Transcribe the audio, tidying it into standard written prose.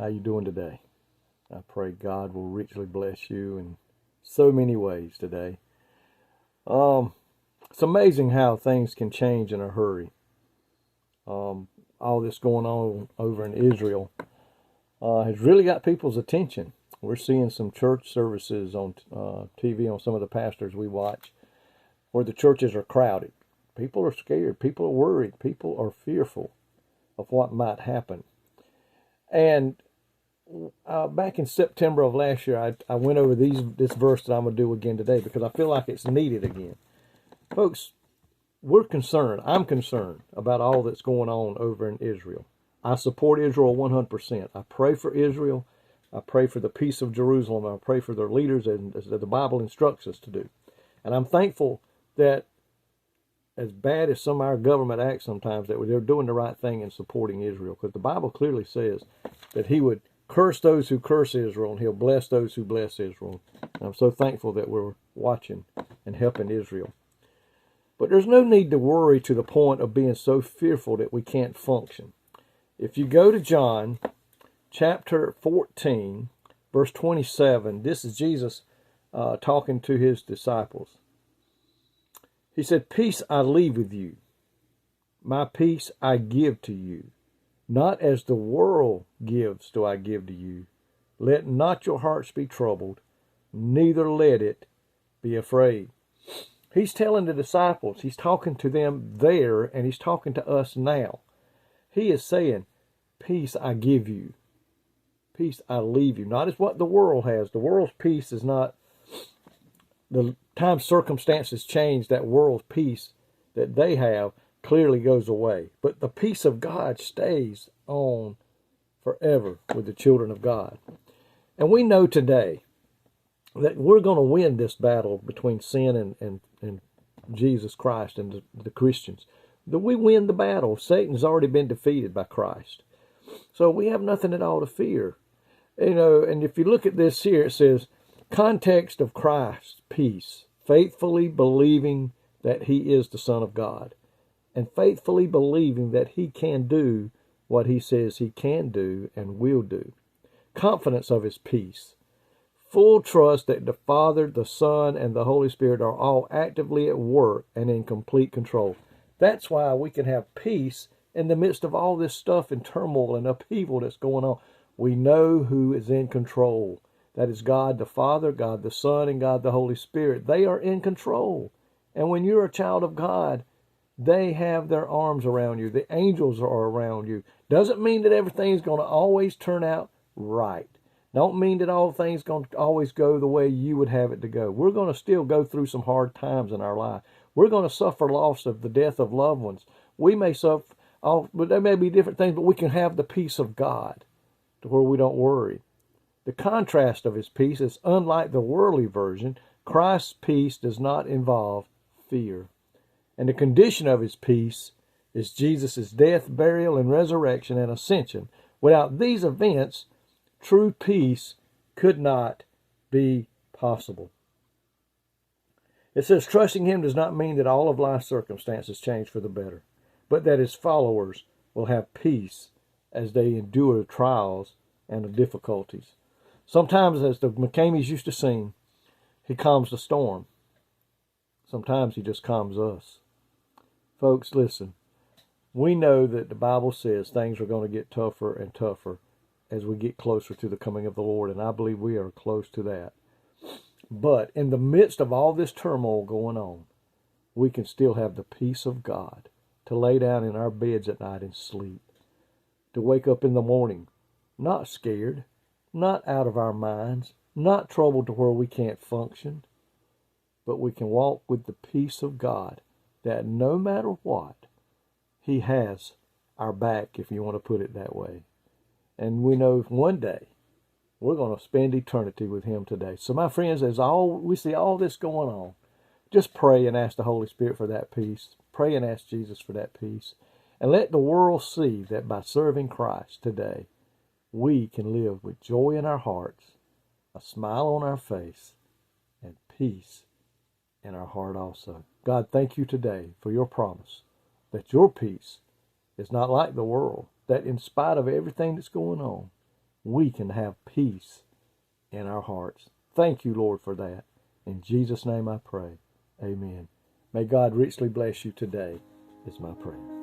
How you doing today? I pray God will richly bless you in so many ways today. It's amazing how things can change in a hurry. All this going on over in Israel has really got people's attention. We're seeing some church services on TV on some of the pastors we watch where the churches are crowded. People are scared. People are worried. People are fearful of what might happen. And back in September of last year, I went over this verse that I'm going to do again today because I feel like it's needed again. Folks, we're concerned. I'm concerned about all that's going on over in Israel. I support Israel 100%. I pray for Israel. I pray for the peace of Jerusalem. I pray for their leaders, as the Bible instructs us to do. And I'm thankful that as bad as some of our government acts sometimes, that they're doing the right thing in supporting Israel. Because the Bible clearly says that he would curse those who curse Israel, and he'll bless those who bless Israel. And I'm so thankful that we're watching and helping Israel. But there's no need to worry to the point of being so fearful that we can't function. If you go to John chapter 14, verse 27, this is Jesus talking to his disciples. He said, "Peace I leave with you. My peace I give to you. Not as the world gives do I give to you. Let not your hearts be troubled, neither let it be afraid." He's telling the disciples, he's talking to them there, and he's talking to us now. He is saying, peace I give you. Peace I leave you. Not as what the world has. The world's peace is not, the time circumstances change, that world's peace that they have clearly goes away. But the peace of God stays on forever with the children of God. And we know today that we're going to win this battle between sin and Jesus Christ and the Christians. That we win the battle. Satan's already been defeated by Christ. So we have nothing at all to fear. You know, and if you look at this here, it says, context of Christ's peace, faithfully believing that he is the Son of God, and faithfully believing that he can do what he says he can do and will do. Confidence of his peace. Full trust that the Father, the Son, and the Holy Spirit are all actively at work and in complete control. That's why we can have peace in the midst of all this stuff and turmoil and upheaval that's going on. We know who is in control. That is God the Father, God the Son, and God the Holy Spirit. They are in control. And when you're a child of God, they have their arms around you. The angels are around you. Doesn't mean that everything's going to always turn out right. Don't mean that all things going to always go the way you would have it to go. We're going to still go through some hard times in our life. We're going to suffer loss of the death of loved ones. We may suffer, but there may be different things, but we can have the peace of God to where we don't worry. The contrast of his peace is unlike the worldly version. Christ's peace does not involve fear. And the condition of his peace is Jesus' death, burial, and resurrection and ascension. Without these events, true peace could not be possible. It says, trusting him does not mean that all of life's circumstances change for the better, but that his followers will have peace as they endure the trials and the difficulties. Sometimes, as the McCameys used to sing, he calms the storm. Sometimes he just calms us. Folks, listen. We know that the Bible says things are going to get tougher and tougher as we get closer to the coming of the Lord, and I believe we are close to that. But in the midst of all this turmoil going on, we can still have the peace of God to lay down in our beds at night and sleep, to wake up in the morning not scared, not out of our minds, not troubled to where we can't function, but we can walk with the peace of God that no matter what, he has our back, if you want to put it that way. And we know one day we're going to spend eternity with him today. So my friends, as we see all this going on, just pray and ask the Holy Spirit for that peace. Pray and ask Jesus for that peace. And let the world see that by serving Christ today, we can live with joy in our hearts, a smile on our face, and peace in our heart also. God, thank you today for your promise that your peace is not like the world, that in spite of everything that's going on, we can have peace in our hearts. Thank you, Lord, for that. In Jesus' name I pray. Amen. May God richly bless you today, is my prayer.